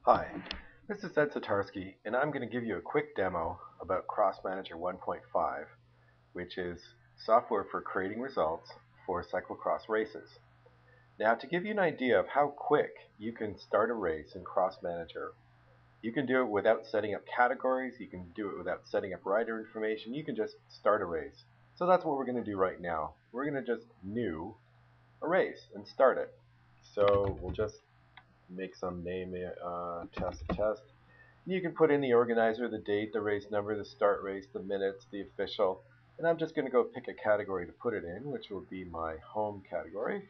Hi, this is Ed Satarski, and I'm going to give you a quick demo about CrossMgr 1.5, which is software for creating results for cyclo-cross races. Now, to give you an idea of how quick you can start a race in CrossMgr, you can do it without setting up categories, you can do it without setting up rider information, you can just start a race. So that's what we're going to do right now. We're going to just new a race and start it. So we'll just make some name test. You can put in the organizer, the date, the race number, the start race, the minutes, the official, and I'm just going to go pick a category to put it in, which will be my home category.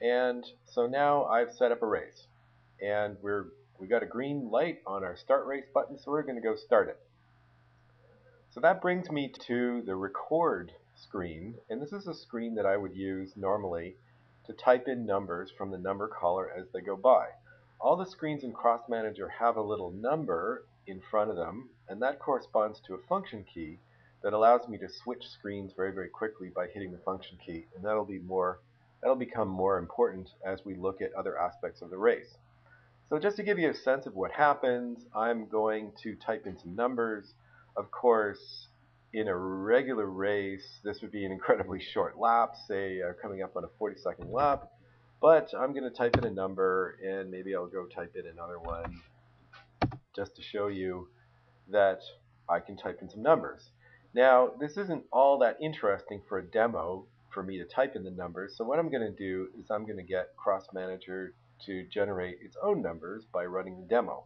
And so now I've set up a race, and we got a green light on our start race button, so we're going to go start it. So that brings me to the record screen, and this is a screen that I would use normally to type in numbers from the number caller as they go by. All the screens in CrossMgr have a little number in front of them, and that corresponds to a function key that allows me to switch screens very, very quickly by hitting the function key, and that'll become more important as we look at other aspects of the race. So just to give you a sense of what happens, I'm going to type in some numbers. Of course, in a regular race, this would be an incredibly short lap, say coming up on a 40-second lap. But I'm going to type in a number, and maybe I'll go type in another one just to show you that I can type in some numbers. Now, this isn't all that interesting for a demo for me to type in the numbers, so what I'm going to do is I'm going to get CrossMgr to generate its own numbers by running the demo.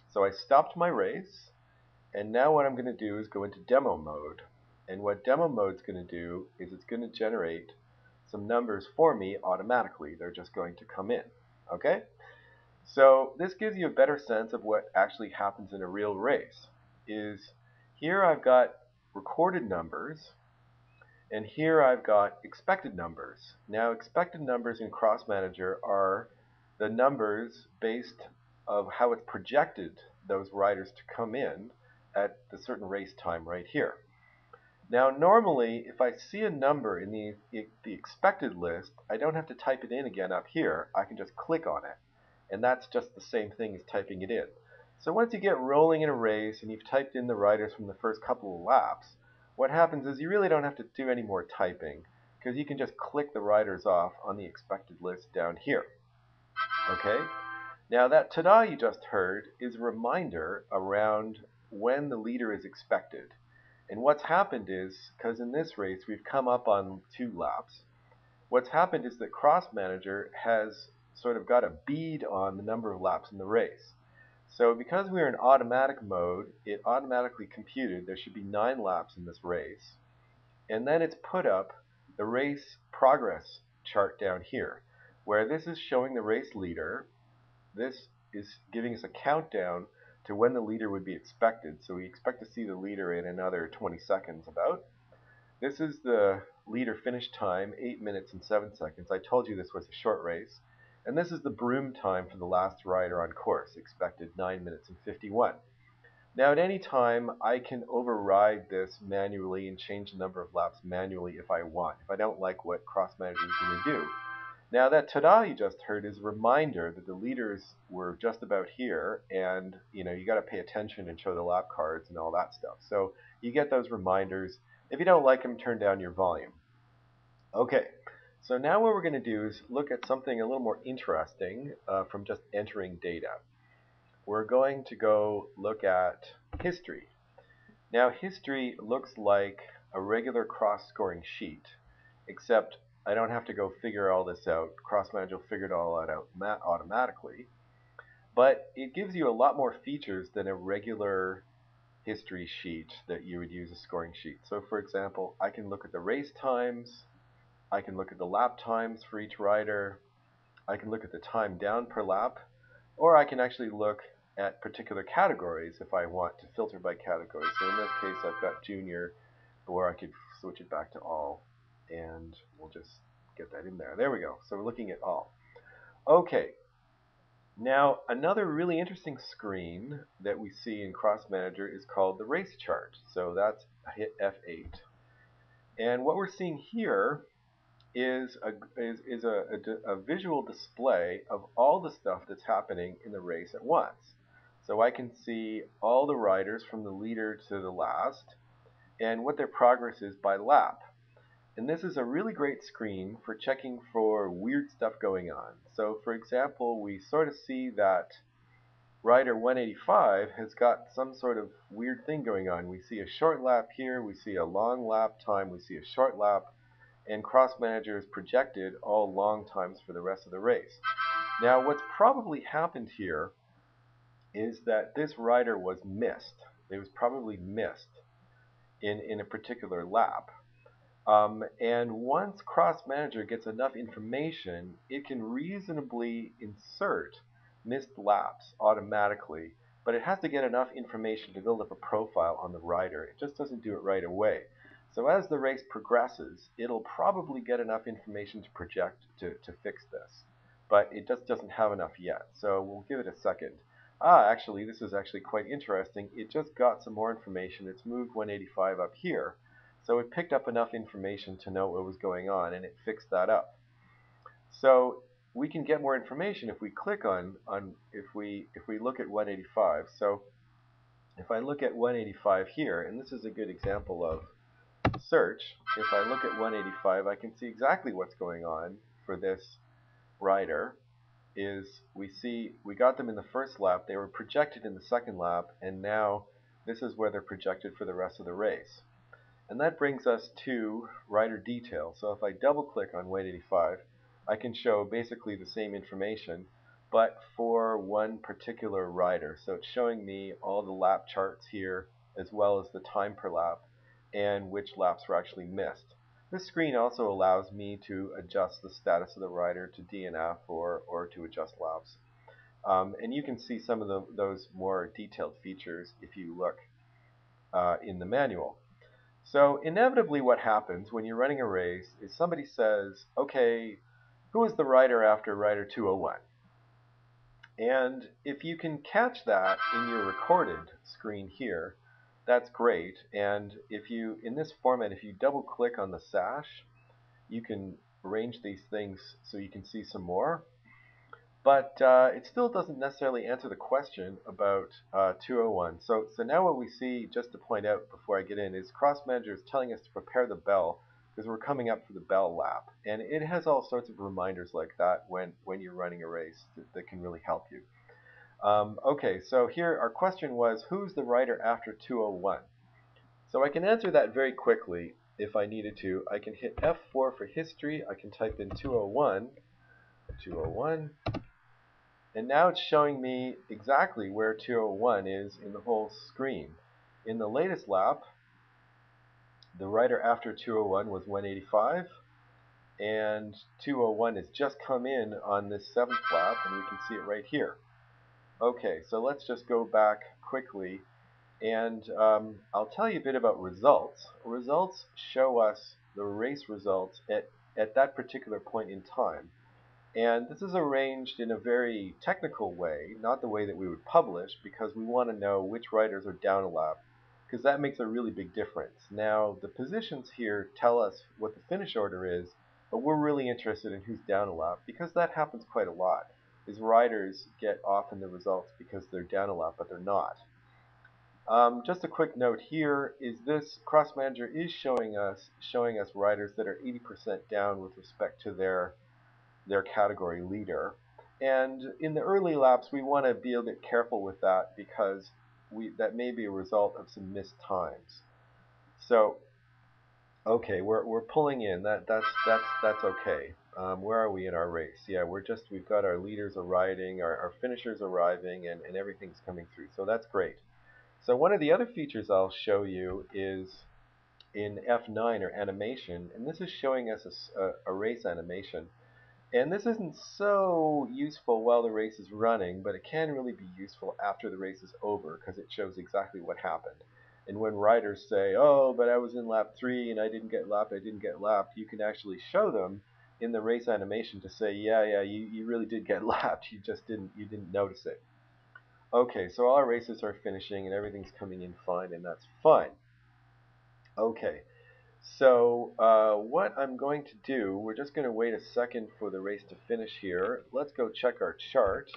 So I stopped my race, and now what I'm going to do is go into demo mode. And what demo mode is going to do is it's going to generate some numbers for me automatically. They're just going to come in. Okay? So this gives you a better sense of what actually happens in a real race. Here I've got recorded numbers, and here I've got expected numbers. Now, expected numbers in CrossMgr are the numbers based of how it's projected those riders to come in at the certain race time right here. Now, normally, if I see a number in the expected list, I don't have to type it in again up here. I can just click on it, and that's just the same thing as typing it in. So once you get rolling in a race and you've typed in the riders from the first couple of laps, what happens is you really don't have to do any more typing, because you can just click the riders off on the expected list down here. Okay? Now that ta-da you just heard is a reminder around when the leader is expected. And what's happened is, because in this race we've come up on 2 laps, what's happened is that CrossMgr has sort of got a bead on the number of laps in the race. So because we're in automatic mode, it automatically computed there should be 9 laps in this race. And then it's put up the race progress chart down here, where this is showing the race leader. This is giving us a countdown to when the leader would be expected. So we expect to see the leader in another 20 seconds about. This is the leader finish time, 8 minutes and 7 seconds. I told you this was a short race. And this is the broom time for the last rider on course, expected 9 minutes and 51. Now at any time, I can override this manually and change the number of laps manually if I want, if I don't like what CrossMgr is going to do. Now that ta-da you just heard is a reminder that the leaders were just about here, and you got to pay attention and show the lap cards and all that stuff. So you get those reminders. If you don't like them, turn down your volume. Okay, so now what we're going to do is look at something a little more interesting from just entering data. We're going to go look at history. Now history looks like a regular cross scoring sheet, except I don't have to go figure all this out. CrossMgr will figure it all out automatically. But it gives you a lot more features than a regular history sheet that you would use a scoring sheet. So for example, I can look at the race times, I can look at the lap times for each rider, I can look at the time down per lap, or I can actually look at particular categories if I want to filter by category. So in this case, I've got junior, or I could switch it back to all, and we'll just get that in there. There we go. So we're looking at all. Okay. Now, another really interesting screen that we see in CrossMgr is called the race chart. So that's hit F8. And what we're seeing here is a visual display of all the stuff that's happening in the race at once. So I can see all the riders from the leader to the last and what their progress is by lap. And this is a really great screen for checking for weird stuff going on. So for example, we sort of see that rider 185 has got some sort of weird thing going on. We see a short lap here, we see a long lap time, we see a short lap, and CrossMgr has projected all long times for the rest of the race. Now what's probably happened here is that this rider was missed. It was probably missed in a particular lap. And once CrossMgr gets enough information, it can reasonably insert missed laps automatically, but it has to get enough information to build up a profile on the rider. It just doesn't do it right away. So as the race progresses, it'll probably get enough information to project to fix this, but it just doesn't have enough yet. So we'll give it a second. Actually, this is actually quite interesting. It just got some more information. It's moved 185 up here. So it picked up enough information to know what was going on, and it fixed that up. So we can get more information if we click on if we look at 185. So if I look at 185 here, and this is a good example of search, if I look at 185, I can see exactly what's going on for this rider. We got them in the first lap, they were projected in the second lap, and now this is where they're projected for the rest of the race. And that brings us to rider detail. So if I double click on 185, I can show basically the same information, but for one particular rider. So it's showing me all the lap charts here, as well as the time per lap, and which laps were actually missed. This screen also allows me to adjust the status of the rider to DNF or to adjust laps. And you can see some of those more detailed features if you look in the manual. So inevitably what happens when you're running a race is somebody says, okay, who is the rider after rider 201? And if you can catch that in your recorded screen here, that's great. And if you, in this format, if you double click on the sash, you can arrange these things so you can see some more. But it still doesn't necessarily answer the question about 201. So now what we see, just to point out before I get in, is CrossMgr is telling us to prepare the bell because we're coming up for the bell lap. And it has all sorts of reminders like that when you're running a race that can really help you. Okay, so here our question was, who's the rider after 201? So I can answer that very quickly if I needed to. I can hit F4 for history. I can type in 201, and now it's showing me exactly where 201 is in the whole screen. In the latest lap, the rider after 201 was 185, and 201 has just come in on this 7th lap, and we can see it right here. Okay, so let's just go back quickly, and I'll tell you a bit about results. Results show us the race results at that particular point in time. And this is arranged in a very technical way, not the way that we would publish, because we want to know which riders are down a lap, because that makes a really big difference. Now, the positions here tell us what the finish order is, but we're really interested in who's down a lap, because that happens quite a lot, is riders get off in the results because they're down a lap, but they're not. Just a quick note here is this CrossMgr is showing us riders that are 80% down with respect to their category leader. And in the early laps, we want to be a bit careful with that because that may be a result of some missed times. So, okay, we're pulling in. That's okay. Where are we in our race? Yeah, we've got our leaders arriving, our finishers arriving, and everything's coming through. So that's great. So one of the other features I'll show you is in F9 or animation, and this is showing us a race animation. And this isn't so useful while the race is running, but it can really be useful after the race is over because it shows exactly what happened. And when riders say, oh, but I was in lap 3 and I didn't get lapped, you can actually show them in the race animation to say, yeah, you really did get lapped, you didn't notice it. Okay, so all our races are finishing and everything's coming in fine, and that's fine. Okay. So what I'm going to do, we're just going to wait a second for the race to finish here. Let's go check our chart.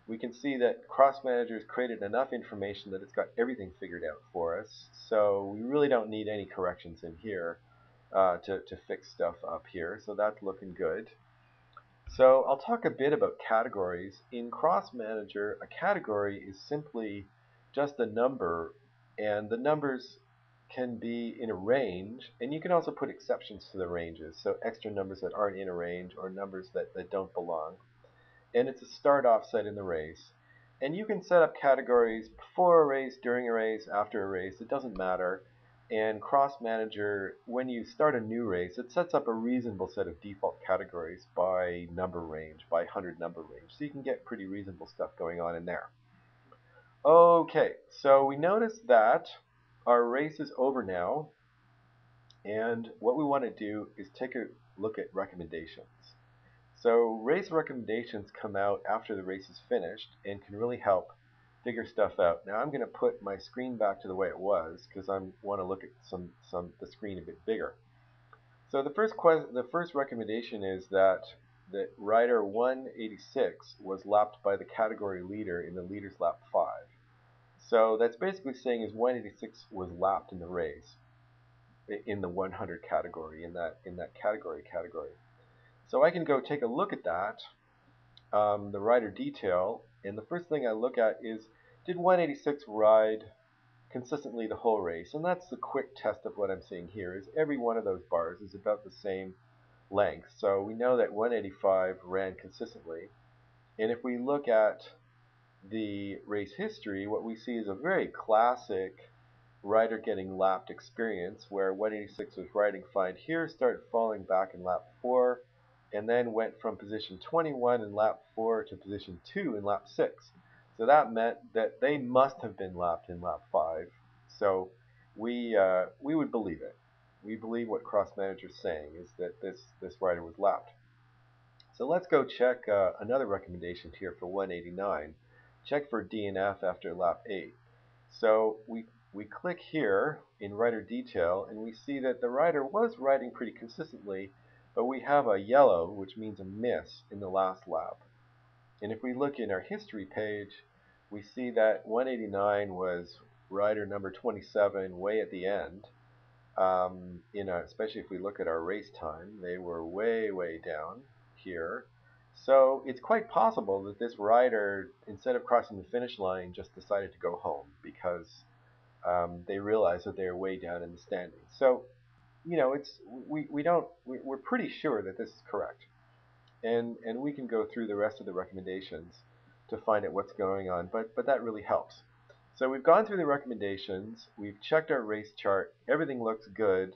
We can see that CrossMgr has created enough information that it's got everything figured out for us. So we really don't need any corrections in here to fix stuff up here. So that's looking good. So I'll talk a bit about categories. In CrossMgr, a category is simply just a number, and the numbers can be in a range, and you can also put exceptions to the ranges, so extra numbers that aren't in a range or numbers that don't belong. And it's a start offset in the race. And you can set up categories before a race, during a race, after a race, it doesn't matter. And CrossMgr, when you start a new race, it sets up a reasonable set of default categories by number range, by 100 number range. So you can get pretty reasonable stuff going on in there. Okay, so we notice that our race is over now. And what we want to do is take a look at recommendations. So race recommendations come out after the race is finished and can really help figure stuff out. Now I'm going to put my screen back to the way it was because I want to look at the screen a bit bigger. So the first recommendation is that rider 186 was lapped by the category leader in the leader's lap 5. So that's basically saying is 186 was lapped in the race in the 100 category, in that category. So I can go take a look at that, the rider detail, and the first thing I look at is, did 186 ride consistently the whole race? And that's the quick test of what I'm seeing here, is every one of those bars is about the same length. So we know that 185 ran consistently. And if we look at the race history, what we see is a very classic rider getting lapped experience where 186 was riding fine here, started falling back in lap 4, and then went from position 21 in lap 4 to position 2 in lap 6. So that meant that they must have been lapped in lap 5. So we would believe it. We believe what CrossMgr is saying, is that this rider was lapped. So let's go check another recommendation here for 189. Check for DNF after lap 8. So we click here in rider detail, and we see that the rider was riding pretty consistently, but we have a yellow, which means a miss, in the last lap. And if we look in our history page, we see that 189 was rider number 27 way at the end. Especially if we look at our race time, they were way down here. So it's quite possible that this rider, instead of crossing the finish line, just decided to go home because they realized that they're way down in the standings. So, we're pretty sure that this is correct, and we can go through the rest of the recommendations to find out what's going on. But that really helps. So we've gone through the recommendations. We've checked our race chart. Everything looks good.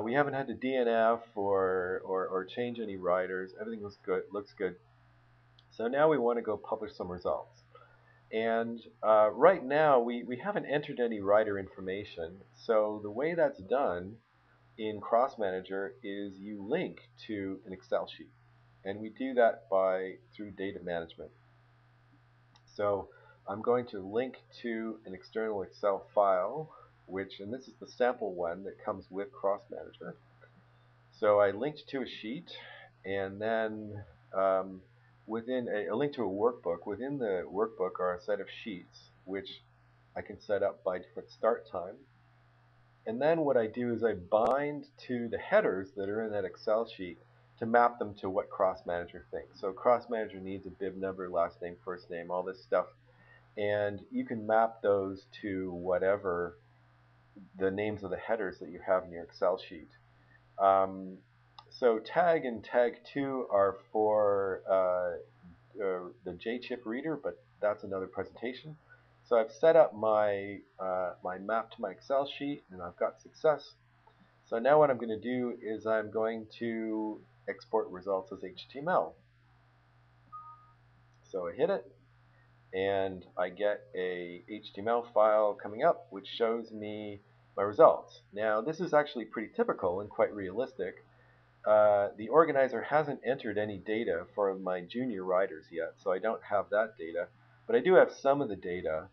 We haven't had to DNF or change any riders. Everything looks good. So now we want to go publish some results. And right now, we haven't entered any rider information. So the way that's done in CrossMgr is you link to an Excel sheet. And we do that through data management. So I'm going to link to an external Excel file, and this is the sample one that comes with CrossMgr. So I linked to a sheet, and then within a link to a workbook. Within the workbook are a set of sheets, which I can set up by different start time. And then what I do is I bind to the headers that are in that Excel sheet to map them to what CrossMgr thinks. So CrossMgr needs a bib number, last name, first name, all this stuff. And you can map those to whatever the names of the headers that you have in your Excel sheet. So tag and tag 2 are for the JChip reader, but that's another presentation. So I've set up my map to my Excel sheet, and I've got success. So now what I'm going to do is I'm going to export results as HTML. So I hit it, and I get a HTML file coming up which shows me my results. Now this is actually pretty typical and quite realistic. The organizer hasn't entered any data for my junior riders yet, so I don't have that data, but I do have some of the data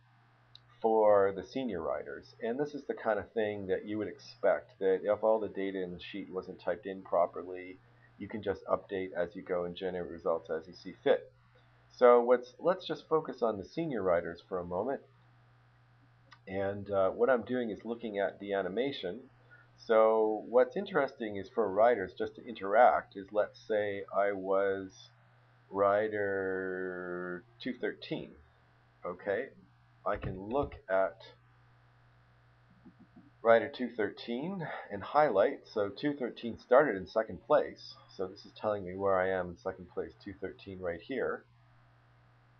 for the senior riders. And this is the kind of thing that you would expect, that if all the data in the sheet wasn't typed in properly, you can just update as you go and generate results as you see fit. So let's just focus on the senior riders for a moment. And what I'm doing is looking at the animation. So what's interesting is for riders just to interact is, let's say I was rider 213. Okay, I can look at rider 213 and highlight. So 213 started in second place. So this is telling me where I am in second place, 213 right here.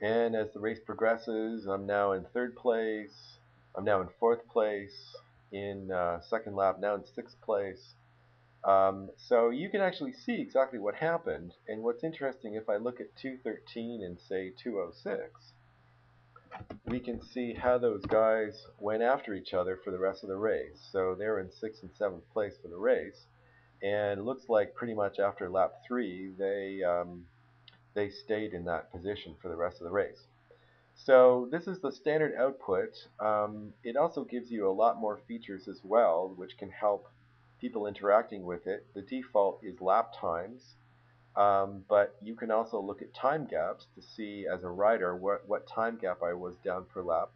And as the race progresses, I'm now in third place. I'm now in fourth place. In second lap, now in sixth place. So you can actually see exactly what happened. And what's interesting, if I look at 213 and say 206, we can see how those guys went after each other for the rest of the race. So they're in 6th and 7th place for the race, and it looks like pretty much after lap 3 they stayed in that position for the rest of the race. So this is the standard output. It also gives you a lot more features as well, which can help people interacting with it. The default is lap times. But you can also look at time gaps to see, as a rider, what time gap I was down per lap.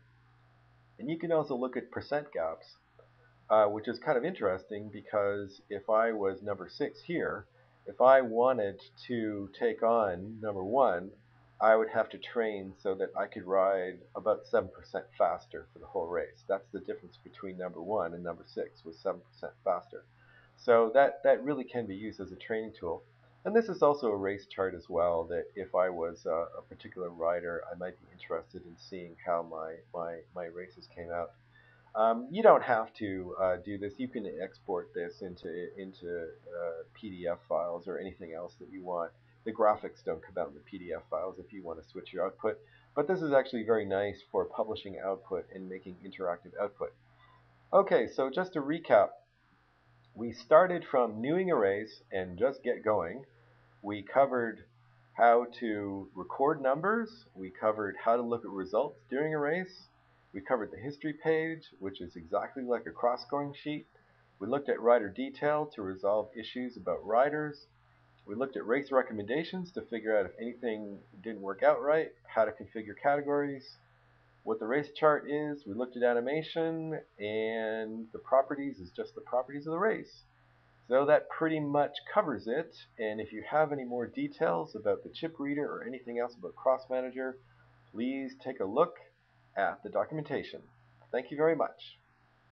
And you can also look at percent gaps, which is kind of interesting, because if I was number 6 here, if I wanted to take on number 1, I would have to train so that I could ride about 7% faster for the whole race. That's the difference between number 1 and number 6, was 7% faster. So that really can be used as a training tool. And this is also a race chart as well, that if I was a particular rider, I might be interested in seeing how my races came out. You don't have to do this. You can export this into PDF files or anything else that you want. The graphics don't come out in the PDF files if you want to switch your output. But this is actually very nice for publishing output and making interactive output. Okay, so just to recap, we started from newing a race and just get going. We covered how to record numbers. We covered how to look at results during a race. We covered the history page, which is exactly like a cross-scoring sheet. We looked at rider detail to resolve issues about riders. We looked at race recommendations to figure out if anything didn't work out right, how to configure categories, what the race chart is. We looked at animation, and the properties is just the properties of the race. So that pretty much covers it. And if you have any more details about the chip reader or anything else about CrossMgr, please take a look at the documentation. Thank you very much.